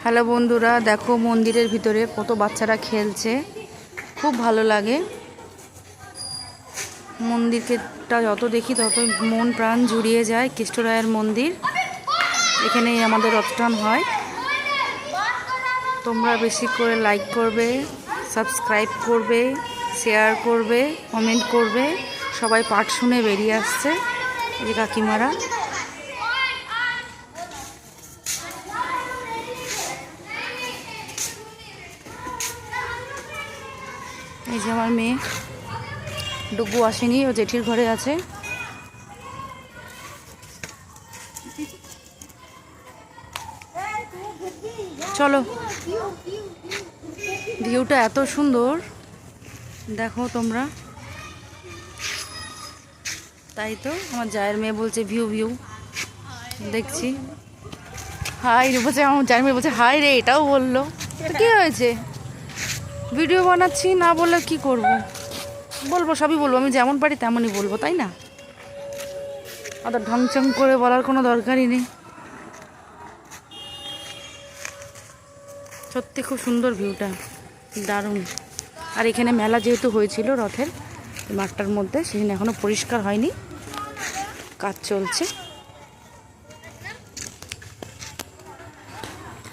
Hello বন্ধুরা, দেখো মন্দিরের ভিতরে কত বাচ্চারা খেলছে, খুব ভালো লাগে। মন্দিরটা যত দেখি তত মন প্রাণ জুড়িয়ে যায়। কৃষ্ণরায়ের মন্দির, এখানেই আমাদের রথটান হয়। তোমরা বেশি করে লাইক করবে, সাবস্ক্রাইব করবে, শেয়ার করবে, কমেন্ট করবে। সবাই পাঠ শুনে বেরিয়ে আসছে এই যে কাকিমারা। এই যে আমার মেয়ে ডুগু আসেনি, ও জেঠির ঘরে আছে। চলো, ভিউটা এত সুন্দর দেখো তোমরা। তাই তো আমার জায়ের মেয়ে বলছে ভিউ ভিউ দেখছি। হাই রে বলছে, আমার জায়ের মেয়ে বলছে হাই রে, এটাও বললো। তো কী হয়েছে, ভিডিও বানাচ্ছি, না বললে কি করব? বলবো, সবই বলবো, আমি যেমন পারি তেমনই বলবো, তাই না? অত ঢংচং করে বলার কোনো দরকারই নেই। সত্যি খুব সুন্দর ভিউটা, দারুণ। আর এখানে মেলা যেহেতু হয়েছিল রথের মাঠটার মধ্যে, সেদিন এখনও পরিষ্কার হয়নি, কাজ চলছে।